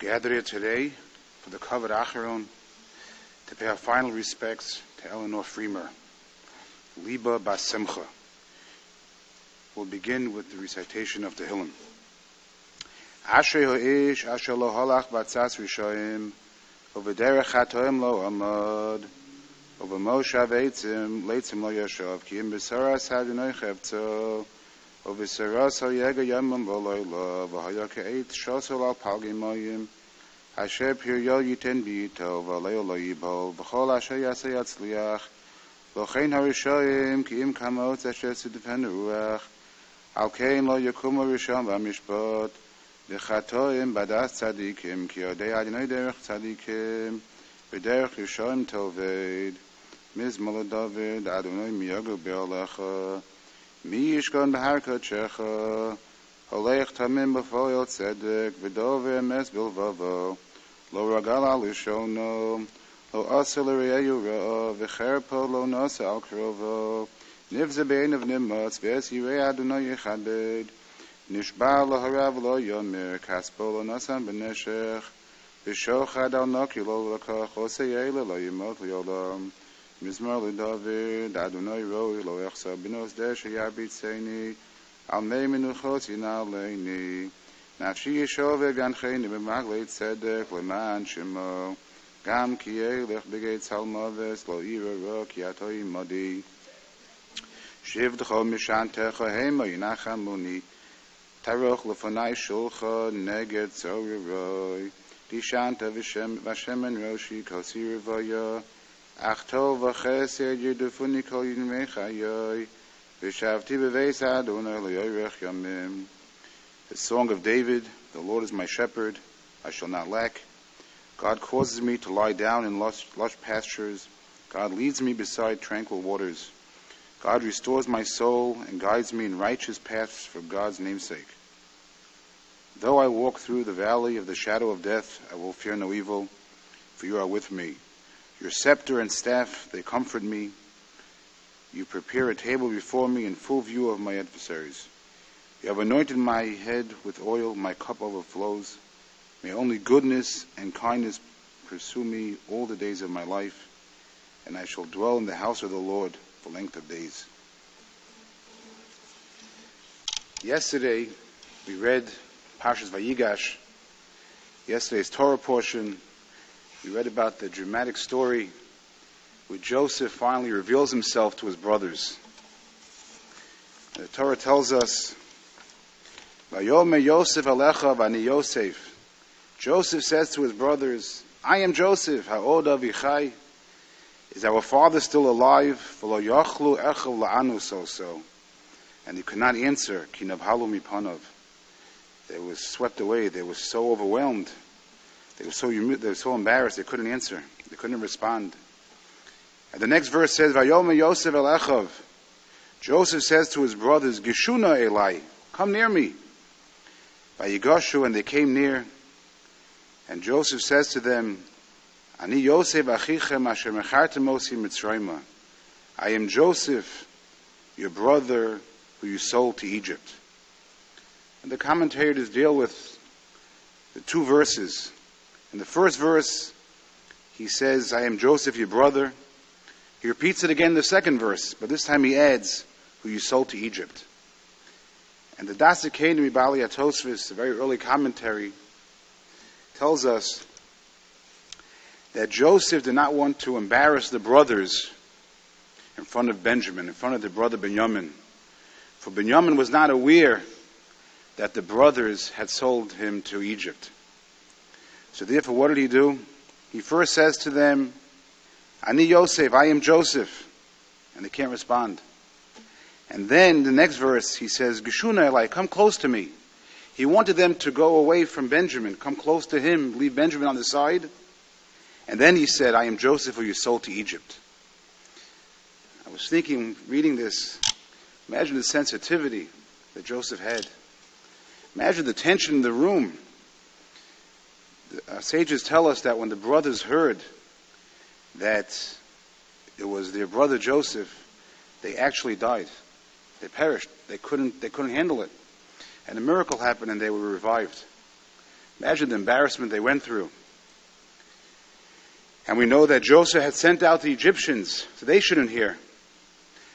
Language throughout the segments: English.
gathered here today for the Kavod Acharon to pay our final respects to Eleanor Freemer, Liba Bas Simcha. We'll begin with the recitation of the Tehillim. Ashrei ha'Ish asher lo halach b'atzas rishayim u'v'derech chatoim lo amad u'v'moshav eitzim leitzim lo yashav ki im b'saras hadinoi chevtzo u'v'saras ha'yega yamam v'loyla v'haya ke'eit shosol al palgi moyim asher piryo yiten b'yito v'aleo lo yibol v'chol asher yaseh yatzliach v'chein harishayim ki im kamot asher tzidfen ruach al kein lo yakum rishon v'amishpat V'chatoim badas tzadikim ki yodei adinoi derech tzadikim v'derech yishayim toved mizmol David Adonai miyagu be'olecha mi yishkon b'har kodshecha holech tamim b'foyel tzedek v'dover emes bilvavo lo ragal al lishono lo asa l're'eyu re'o v'cherpo lo nasa al krovo nivze be'enav nimatz v'es yirei Adonai yechabed Nishba lo harav lo yomer kaspo lo nasan b'neshech v'shochad al noki lo lakach oseyele lo yimot yolam mizmar l'David Adonai roi lo echsa b'nos deshe yabitzeini al mei menuchot yinal leini nafshi yeshove gancheni b'maglei tzedek l'man shemo gam ki yelech b'gei tzalmaves lo ira ro ki ato imodi shivdcho mishantecha hema yinachamuni Taroch lefanai shulcha neged zoroi dishanta v'shemen roshi kosir vaya achto v'chesed yedufuni kol yinmechayoi v'shavti b'veis Adonai l'yorech yamim. The Song of David, the Lord is my shepherd, I shall not lack. God causes me to lie down in lush pastures. God leads me beside tranquil waters. God restores my soul and guides me in righteous paths for God's namesake. Though I walk through the valley of the shadow of death, I will fear no evil, for you are with me. Your scepter and staff, they comfort me. You prepare a table before me in full view of my adversaries. You have anointed my head with oil, my cup overflows. May only goodness and kindness pursue me all the days of my life, and I shall dwell in the house of the Lord for length of days. Yesterday, we read Parshas Vayigash, yesterday's Torah portion. We read about the dramatic story where Joseph finally reveals himself to his brothers. The Torah tells us, Vayomer Yosef alecha v'ani Yosef. Joseph says to his brothers, I am Joseph, ha'od avichai. Is our father still alive? V'lo yachlu echav la'anu so. And he could not answer, ki navhalu mipanav. They were swept away. They were so overwhelmed. They were so embarrassed. They couldn't answer. They couldn't respond. And the next verse says, Vayomer Yosef el Echav. Joseph says to his brothers, Geshuna Elai, come near me. Vayigoshu, and they came near. And Joseph says to them, Ani Yosef achichem asher mechartem osi Mitzrayma. I am Joseph, your brother, who you sold to Egypt. And the commentators deal with the two verses. In the first verse, he says, I am Joseph, your brother. He repeats it again in the second verse, but this time he adds, who you sold to Egypt. And the Dasikain Mibali Atosvis, a very early commentary, tells us that Joseph did not want to embarrass the brothers in front of Benjamin, in front of the brother Binyamin. For Binyamin was not aware that the brothers had sold him to Egypt. So therefore, what did he do? He first says to them, Ani Yosef, I am Joseph. And they can't respond. And then the next verse, he says, Geshuna Elai, come close to me. He wanted them to go away from Benjamin, come close to him, leave Benjamin on the side. And then he said, I am Joseph, who you sold to Egypt. I was thinking, reading this, imagine the sensitivity that Joseph had. Imagine the tension in the room. The sages tell us that when the brothers heard that it was their brother Joseph, they actually died. They perished. They couldn't handle it. And a miracle happened and they were revived. Imagine the embarrassment they went through. And we know that Joseph had sent out the Egyptians, so they shouldn't hear.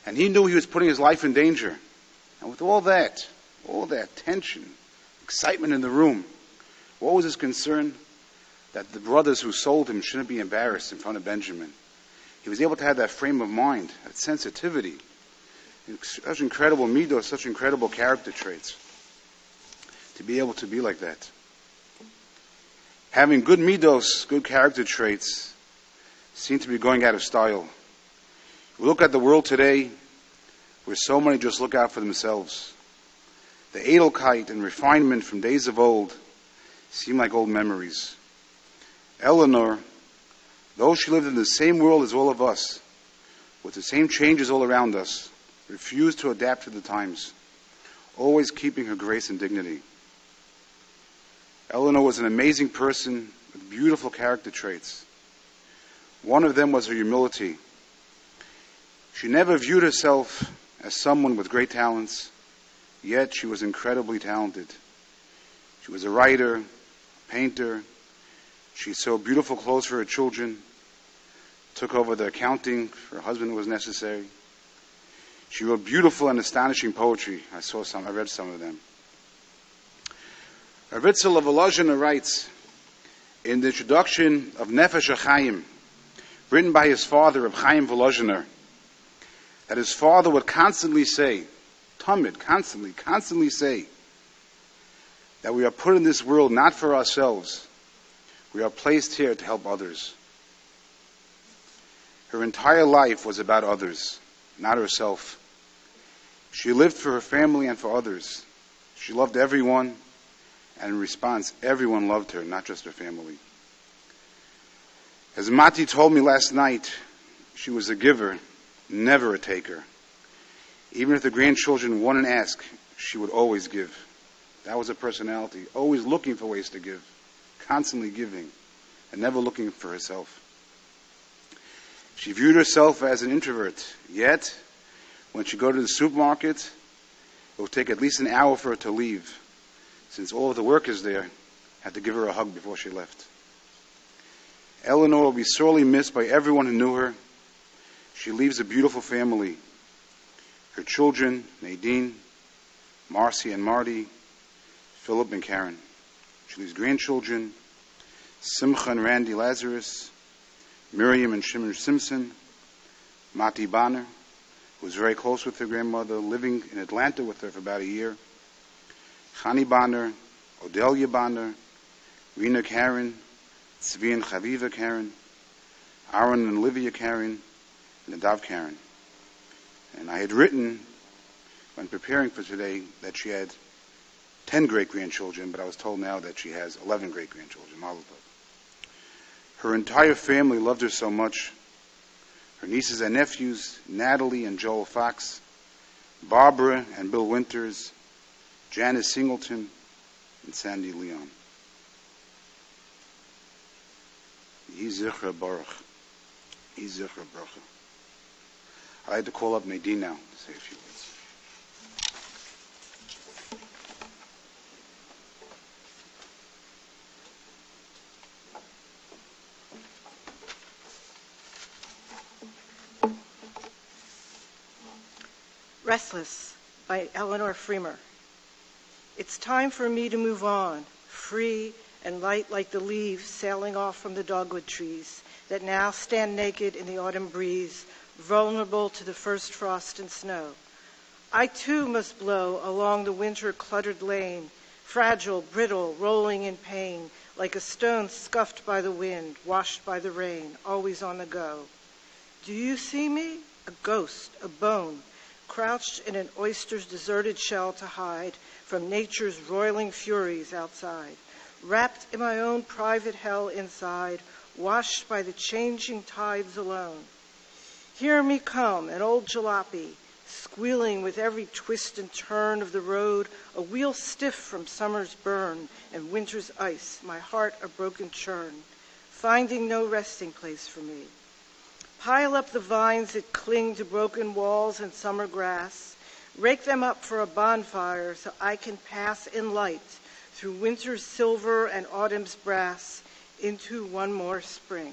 And he knew he was putting his life in danger. And with all that tension, excitement in the room, what was his concern? That the brothers who sold him shouldn't be embarrassed in front of Benjamin. He was able to have that frame of mind, that sensitivity, such incredible midos, such incredible character traits, to be able to be like that. Having good midos, good character traits, seem to be going out of style. We look at the world today, where so many just look out for themselves. The edelkeit and refinement from days of old seem like old memories. Eleanor, though she lived in the same world as all of us, with the same changes all around us, refused to adapt to the times, always keeping her grace and dignity. Eleanor was an amazing person with beautiful character traits. One of them was her humility. She never viewed herself as someone with great talents, yet she was incredibly talented. She was a writer, a painter. She sewed beautiful clothes for her children, took over the accounting for her husband who was necessary. She wrote beautiful and astonishing poetry. I read some of them. Ravitzel of Volozhiner writes in the introduction of Nefesh HaChaim, written by his father, Reb Chaim Volozhiner, that his father would constantly say, constantly say, that we are put in this world not for ourselves. We are placed here to help others. Her entire life was about others, not herself. She lived for her family and for others. She loved everyone, and in response, everyone loved her, not just her family. As Mati told me last night, she was a giver, never a taker. Even if the grandchildren wouldn't ask, she would always give. That was her personality, always looking for ways to give, constantly giving, and never looking for herself. She viewed herself as an introvert, yet when she'd go to the supermarket, it would take at least an hour for her to leave, since all of the workers there had to give her a hug before she left. Eleanor will be sorely missed by everyone who knew her. She leaves a beautiful family. Her children, Nadine, Marcy and Marty, Philip and Karen. She leaves grandchildren, Simcha and Randy Lazarus, Miriam and Shimon Simpson, Mati Bonner, who was very close with her grandmother, living in Atlanta with her for about a year, Chani Bonner, Odelia Bonner, Rena Karen, Tzvi and Chaviva Karen, Aaron and Olivia Karen, and Nadav Karen. And I had written, when preparing for today, that she had 10 great-grandchildren, but I was told now that she has 11 great-grandchildren. Mazel tov. Her entire family loved her so much. Her nieces and nephews, Natalie and Joel Fox, Barbara and Bill Winters, Janice Singleton, and Sandy Leon. Yeh zichra baruch. Yeh zichra bracha. I'd like to call up Nadine now to say a few words. Restless by Eleanor Freemer. It's time for me to move on, free and light like the leaves sailing off from the dogwood trees that now stand naked in the autumn breeze, vulnerable to the first frost and snow. I too must blow along the winter-cluttered lane, fragile, brittle, rolling in pain, like a stone scuffed by the wind, washed by the rain, always on the go. Do you see me? A ghost, a bone, crouched in an oyster's deserted shell to hide from nature's roiling furies outside, wrapped in my own private hell inside, washed by the changing tides alone. Hear me come, an old jalopy, squealing with every twist and turn of the road, a wheel stiff from summer's burn and winter's ice, my heart a broken churn, finding no resting place for me. Pile up the vines that cling to broken walls and summer grass, rake them up for a bonfire so I can pass in light through winter's silver and autumn's brass, into one more spring.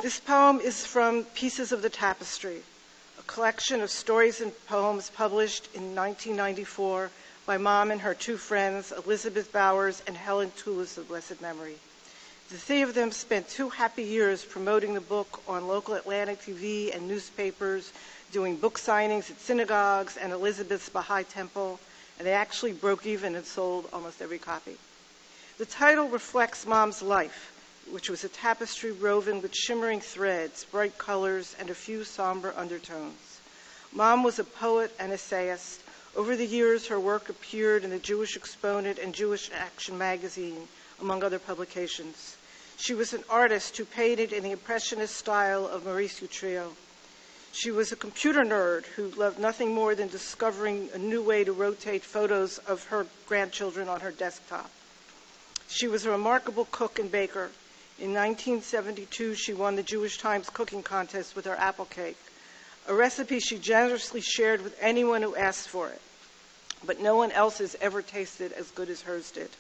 This poem is from Pieces of the Tapestry, a collection of stories and poems published in 1994 by Mom and her two friends, Elizabeth Bowers and Helen Toulis of blessed memory. The three of them spent 2 happy years promoting the book on local Atlantic TV and newspapers, doing book signings at synagogues and Elizabeth's Baha'i Temple, and they actually broke even and sold almost every copy. The title reflects Mom's life, which was a tapestry woven with shimmering threads, bright colors, and a few somber undertones. Mom was a poet and essayist. Over the years, her work appeared in the Jewish Exponent and Jewish Action magazine, among other publications. She was an artist who painted in the Impressionist style of Maurice Utrio. She was a computer nerd who loved nothing more than discovering a new way to rotate photos of her grandchildren on her desktop. She was a remarkable cook and baker. In 1972, she won the Jewish Times cooking contest with her apple cake, a recipe she generously shared with anyone who asked for it. But no one else has ever tasted as good as hers did.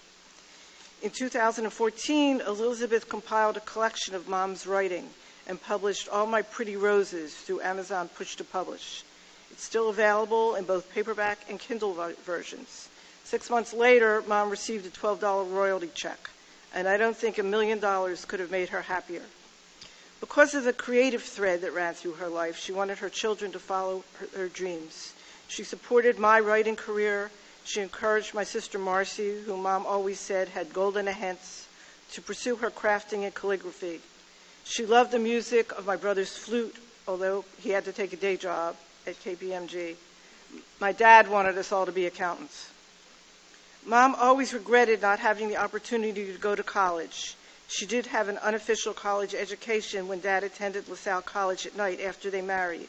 In 2014, Elizabeth compiled a collection of Mom's writing and published All My Pretty Roses through Amazon Push to Publish. It's still available in both paperback and Kindle versions. 6 months later, Mom received a $12 royalty check, and I don't think $1 million could have made her happier. Because of the creative thread that ran through her life, she wanted her children to follow her dreams. She supported my writing career. She encouraged my sister Marcy, who Mom always said had golden hints, to pursue her crafting and calligraphy. She loved the music of my brother's flute, although he had to take a day job at KPMG. My dad wanted us all to be accountants. Mom always regretted not having the opportunity to go to college. She did have an unofficial college education when Dad attended LaSalle College at night after they married.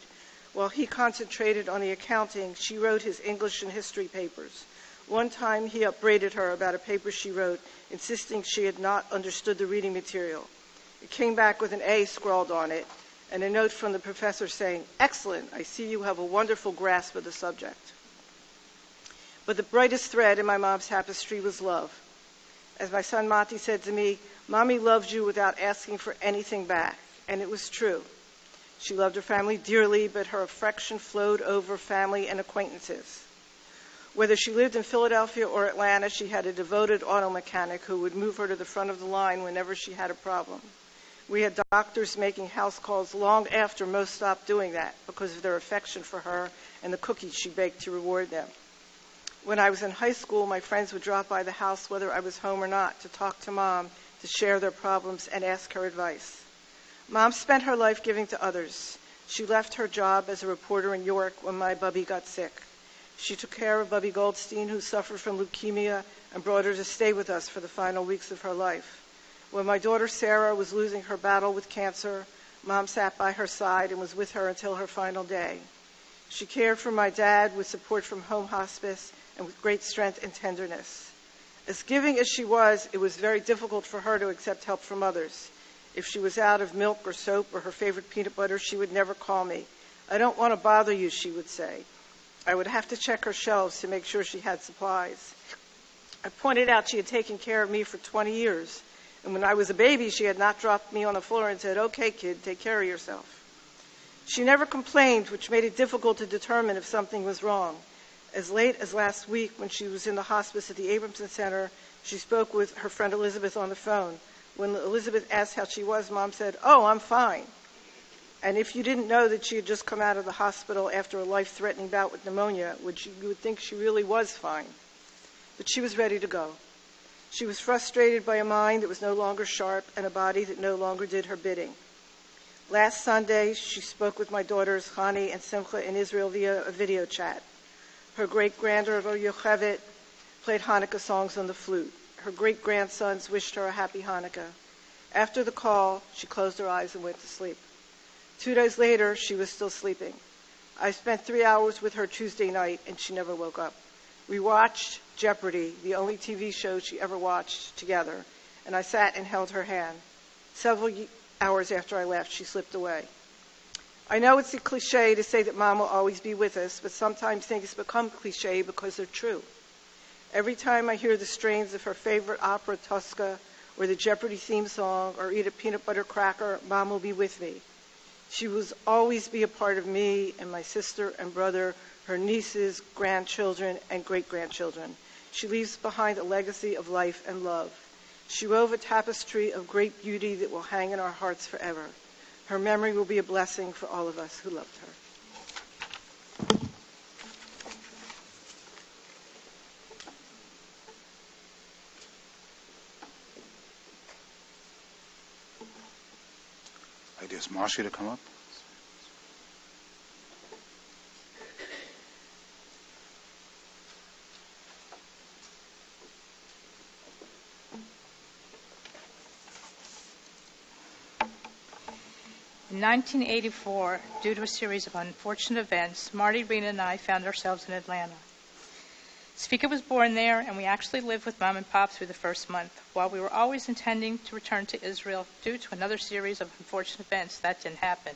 While he concentrated on the accounting, she wrote his English and history papers. One time he upbraided her about a paper she wrote, insisting she had not understood the reading material. It came back with an A scrawled on it, and a note from the professor saying, "Excellent, I see you have a wonderful grasp of the subject." But the brightest thread in my mom's tapestry was love. As my son Monty said to me, "Mommy loved you without asking for anything back," and it was true. She loved her family dearly, but her affection flowed over family and acquaintances. Whether she lived in Philadelphia or Atlanta, she had a devoted auto mechanic who would move her to the front of the line whenever she had a problem. We had doctors making house calls long after most stopped doing that because of their affection for her and the cookies she baked to reward them. When I was in high school, my friends would drop by the house whether I was home or not to talk to Mom, to share their problems and ask her advice. Mom spent her life giving to others. She left her job as a reporter in York when my bubby got sick. She took care of Bubby Goldstein, who suffered from leukemia, and brought her to stay with us for the final weeks of her life. When my daughter Sarah was losing her battle with cancer, Mom sat by her side and was with her until her final day. She cared for my dad with support from home hospice and with great strength and tenderness. As giving as she was, it was very difficult for her to accept help from others. If she was out of milk or soap or her favorite peanut butter, she would never call me. "I don't want to bother you," she would say. I would have to check her shelves to make sure she had supplies. I pointed out she had taken care of me for 20 years, and when I was a baby, she had not dropped me on the floor and said, "Okay, kid, take care of yourself." She never complained, which made it difficult to determine if something was wrong. As late as last week, when she was in the hospice at the Abramson Center, she spoke with her friend Elizabeth on the phone. When Elizabeth asked how she was, Mom said, "Oh, I'm fine." And if you didn't know that she had just come out of the hospital after a life-threatening bout with pneumonia, you would think she really was fine. But she was ready to go. She was frustrated by a mind that was no longer sharp and a body that no longer did her bidding. Last Sunday, she spoke with my daughters, Hani and Simcha, in Israel via a video chat. Her great-granddaughter, Yocheved, played Hanukkah songs on the flute. Her great-grandsons wished her a happy Hanukkah. After the call, she closed her eyes and went to sleep. 2 days later, she was still sleeping. I spent 3 hours with her Tuesday night, and she never woke up. We watched Jeopardy, the only TV show she ever watched, together, and I sat and held her hand. Several hours after I left, she slipped away. I know it's a cliche to say that Mom will always be with us, but sometimes things become cliche because they're true. Every time I hear the strains of her favorite opera, Tosca, or the Jeopardy theme song, or eat a peanut butter cracker, Mom will be with me. She will always be a part of me and my sister and brother, her nieces, grandchildren, and great-grandchildren. She leaves behind a legacy of life and love. She wove a tapestry of great beauty that will hang in our hearts forever. Her memory will be a blessing for all of us who loved her. I'd ask Marcia to come up. In 1984, due to a series of unfortunate events, Marty, Rena, and I found ourselves in Atlanta. Svika was born there, and we actually lived with Mom and Pop through the first month. While we were always intending to return to Israel, due to another series of unfortunate events, that didn't happen.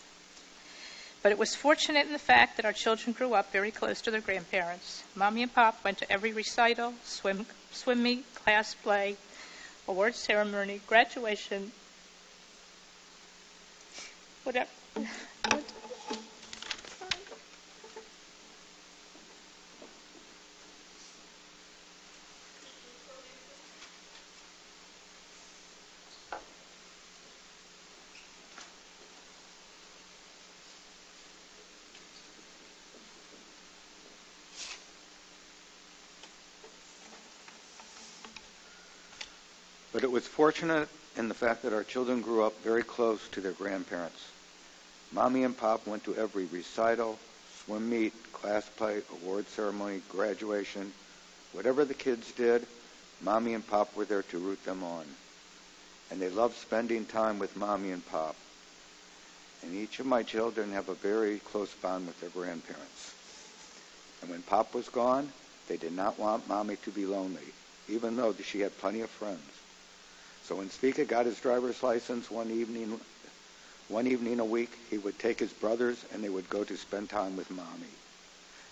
But it was fortunate in the fact that our children grew up very close to their grandparents. Mommy and Pop went to every recital, swim meet, class play, award ceremony, graduation, whatever. But it was fortunate in the fact that our children grew up very close to their grandparents. Mommy and Pop went to every recital, swim meet, class play, award ceremony, graduation. Whatever the kids did, Mommy and Pop were there to root them on. And they loved spending time with Mommy and Pop. And each of my children have a very close bond with their grandparents. And when Pop was gone, they did not want Mommy to be lonely, even though she had plenty of friends. So when Svika got his driver's license one evening a week, he would take his brothers and they would go to spend time with Mommy.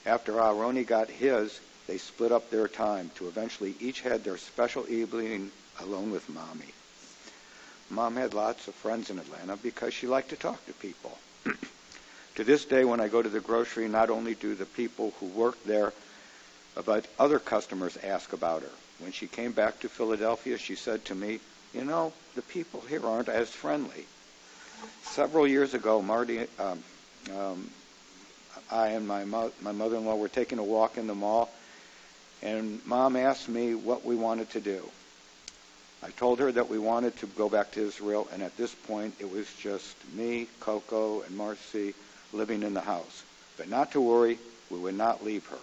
After Aaroni got his, they split up their time to eventually each had their special evening alone with Mommy. Mom had lots of friends in Atlanta because she liked to talk to people. To this day, when I go to the grocery, not only do the people who work there, but other customers ask about her. When she came back to Philadelphia, she said to me, "You know, the people here aren't as friendly." Several years ago, Marty, I and my mother-in-law were taking a walk in the mall, and Mom asked me what we wanted to do. I told her that we wanted to go back to Israel, and at this point, it was just me, Coco, and Marcy living in the house. But not to worry, we would not leave her.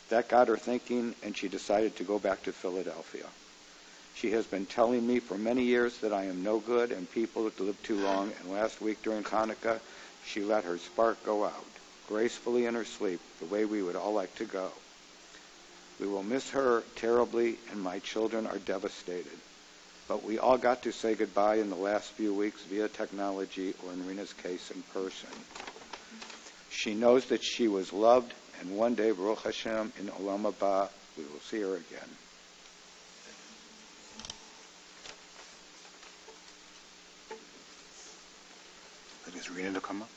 That got her thinking, and she decided to go back to Philadelphia. She has been telling me for many years that I am no good and people live too long, and last week during Hanukkah, she let her spark go out, gracefully in her sleep, the way we would all like to go. We will miss her terribly, and my children are devastated. But we all got to say goodbye in the last few weeks via technology, or in Rena's case, in person. She knows that she was loved, and one day, Baruch Hashem, in Olam Haba, we will see her again. Is Rena to come up?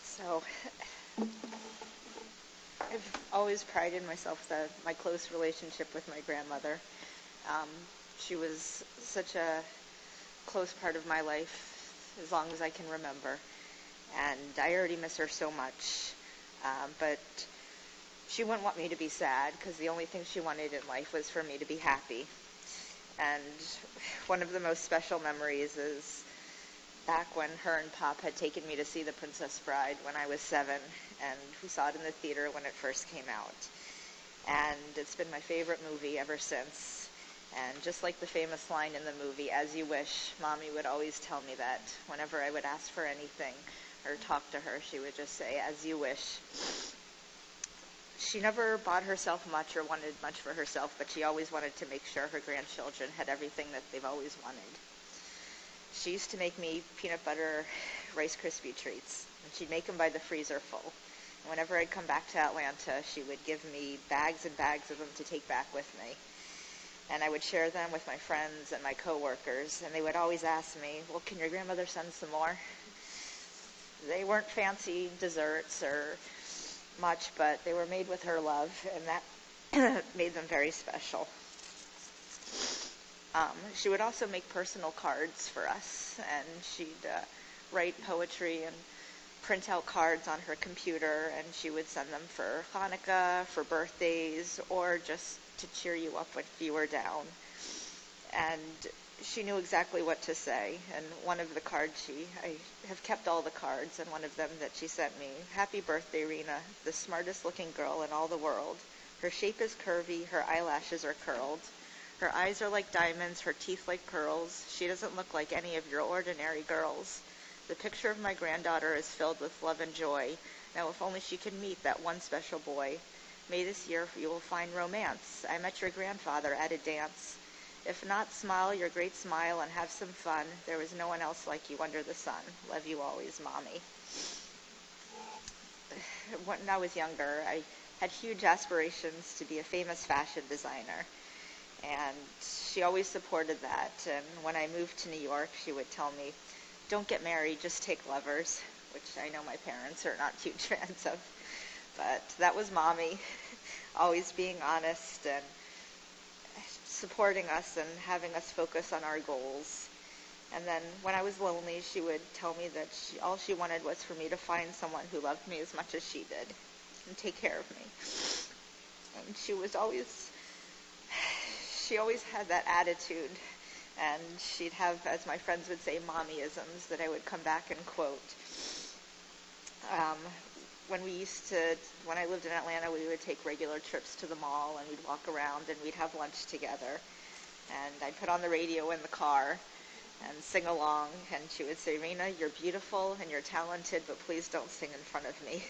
So, I've always prided myself on my close relationship with my grandmother. She was such a close part of my life as long as I can remember. And I already miss her so much. But she wouldn't want me to be sad because the only thing she wanted in life was for me to be happy. And one of the most special memories is back when her and Pop had taken me to see The Princess Bride when I was 7, and we saw it in the theater when it first came out. And it's been my favorite movie ever since. And just like the famous line in the movie, "As you wish," Mommy would always tell me that whenever I would ask for anything or talk to her, she would just say, "As you wish." She never bought herself much or wanted much for herself, but she always wanted to make sure her grandchildren had everything that they've always wanted. She used to make me peanut butter Rice Krispie treats, and she'd make them by the freezer full. And whenever I'd come back to Atlanta, she would give me bags and bags of them to take back with me. And I would share them with my friends and my coworkers, and they would always ask me, well, can your grandmother send some more? They weren't fancy desserts or much, but they were made with her love, and that made them very special. She would also make personal cards for us, and she'd write poetry and print out cards on her computer, and she would send them for Hanukkah, for birthdays, or just to cheer you up if you were down. And she knew exactly what to say. And one of the cards I have kept all the cards, and one of them that she sent me, "Happy birthday, Rena, the smartest looking girl in all the world. Her shape is curvy, her eyelashes are curled. Her eyes are like diamonds, her teeth like pearls. She doesn't look like any of your ordinary girls. The picture of my granddaughter is filled with love and joy. Now if only she could meet that one special boy. May this year you will find romance. I met your grandfather at a dance. If not, smile your great smile and have some fun. There was no one else like you under the sun. Love you always, Mommy." When I was younger, I had huge aspirations to be a famous fashion designer. And she always supported that. And when I moved to New York, she would tell me, "Don't get married, just take lovers," which I know my parents are not huge fans of. But that was Mommy, always being honest and supporting us and having us focus on our goals. And then when I was lonely, she would tell me that all she wanted was for me to find someone who loved me as much as she did and take care of me. And she always had that attitude. And she'd have, as my friends would say, mommyisms that I would come back and quote. When I lived in Atlanta, we would take regular trips to the mall, and we'd walk around, and we'd have lunch together. And I'd put on the radio in the car and sing along, and she would say, "Rena, you're beautiful and you're talented, but please don't sing in front of me."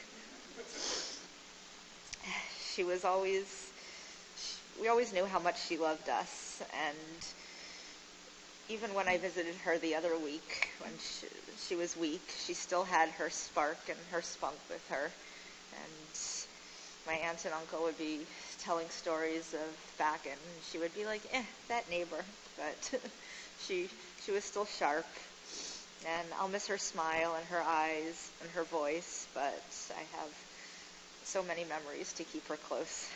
We always knew how much she loved us, and even when I visited her the other week, when she was weak, she still had her spark and her spunk with her. And my aunt and uncle would be telling stories of back, and she would be like, that neighbor. But she was still sharp. And I'll miss her smile and her eyes and her voice, but I have so many memories to keep her close.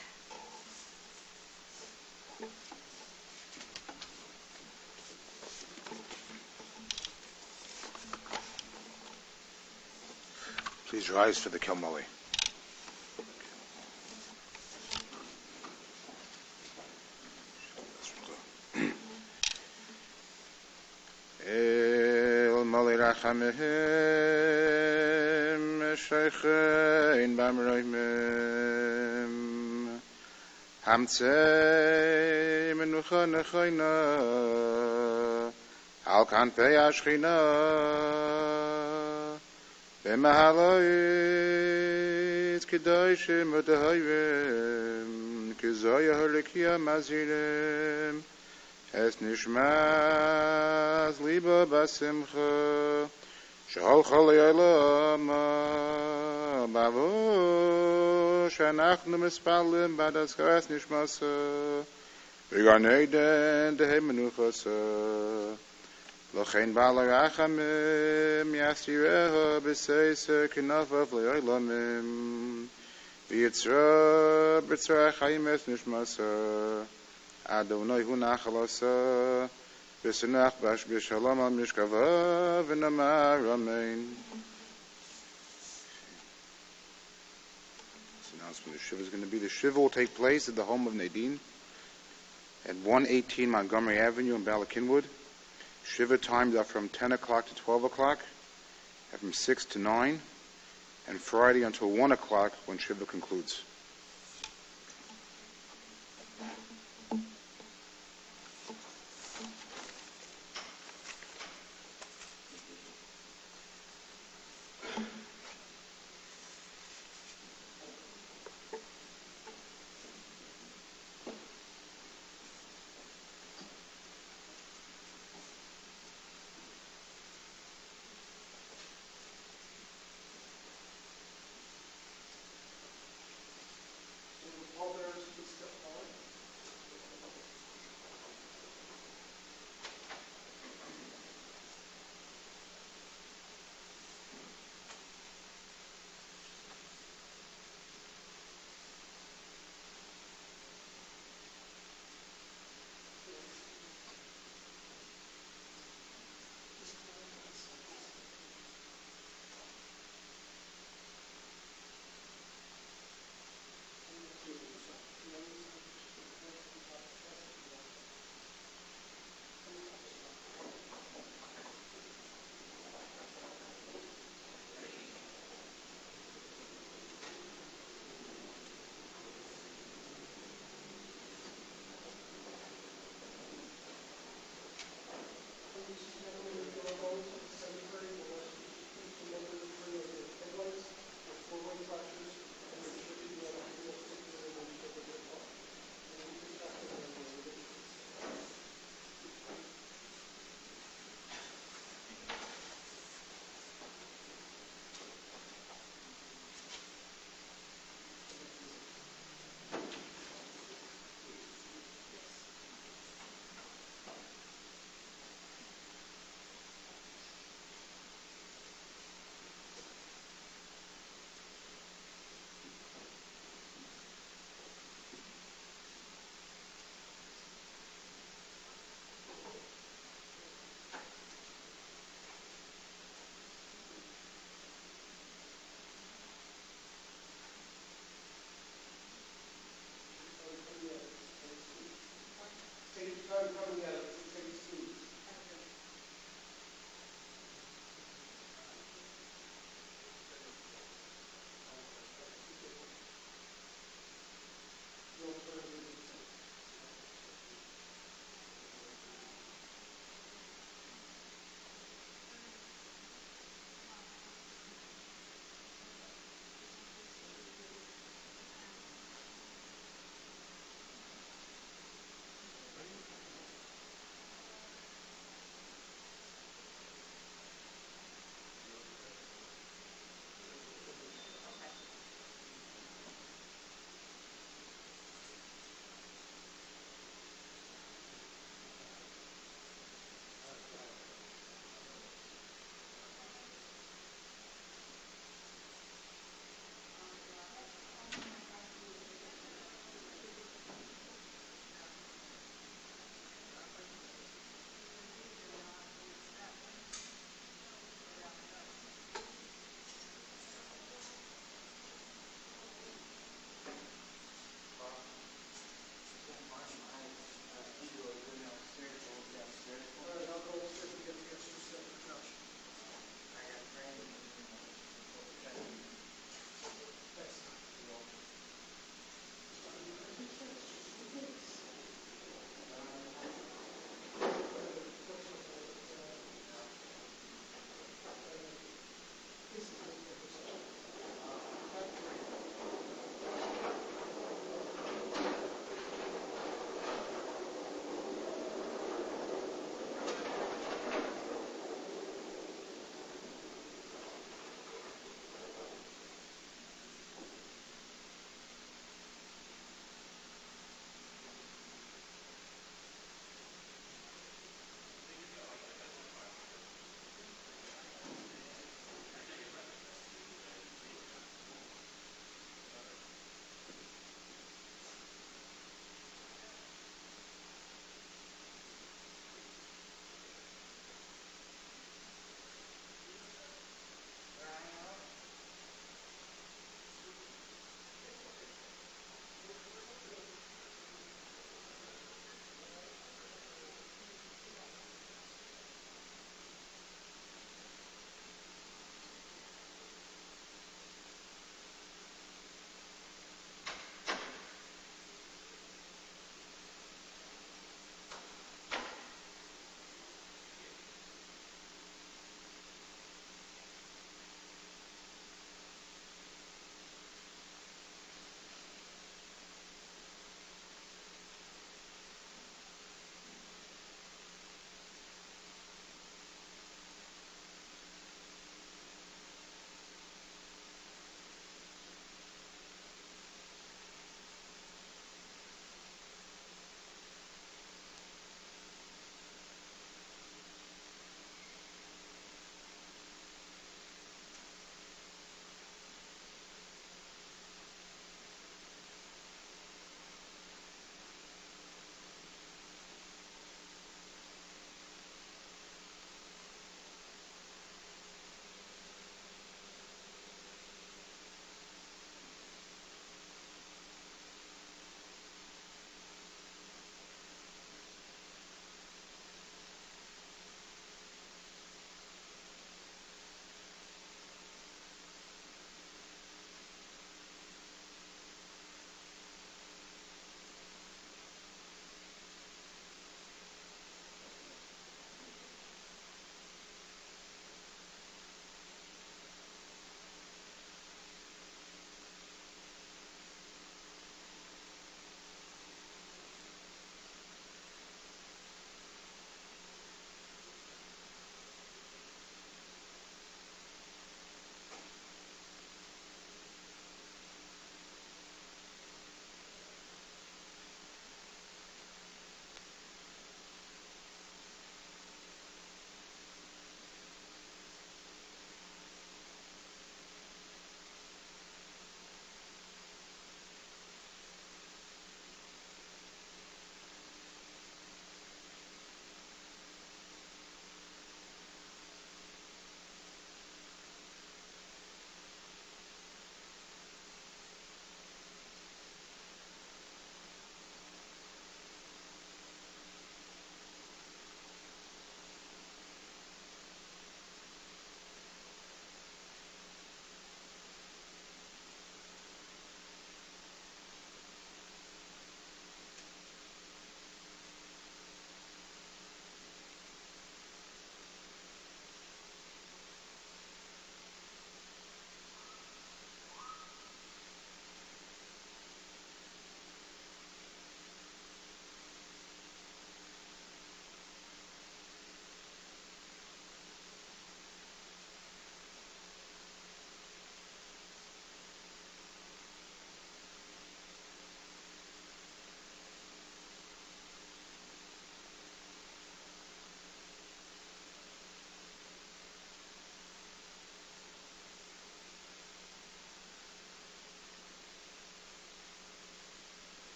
Please rise for the Kilmoli. El Moli Rachamim Shechein Bamroimim Hamtzei Menucha Nechoina Al Kanpei Ashchina B'mahalois Kedoshim U'Tehoyim Kizoya Holikia Mazirem Es Nishmas Liba Basimcha Shehol Chol Yolama Bavo Shanachnu Mispalim Badaskar Es Nishmasa V'Gan Eden Dehe Menuchasa L'chein Ba'al Rachamim Yasireha B'Seisa K'Nafav L'Yolamim V'Yitzra B'Tzra Chayim Es Nishmasa Adonai Hu Nachalasa B'Sinach Bash B'Shalom Al Mishkava V'Namar Amen. This announcement of Shiva is going to be: the Shiva will take place at the home of Nadine at 118 Montgomery Avenue in Bala Cynwyd. Shiva times are from 10 o'clock to 12 o'clock, and from 6 to 9, and Friday until 1 o'clock when Shiva concludes.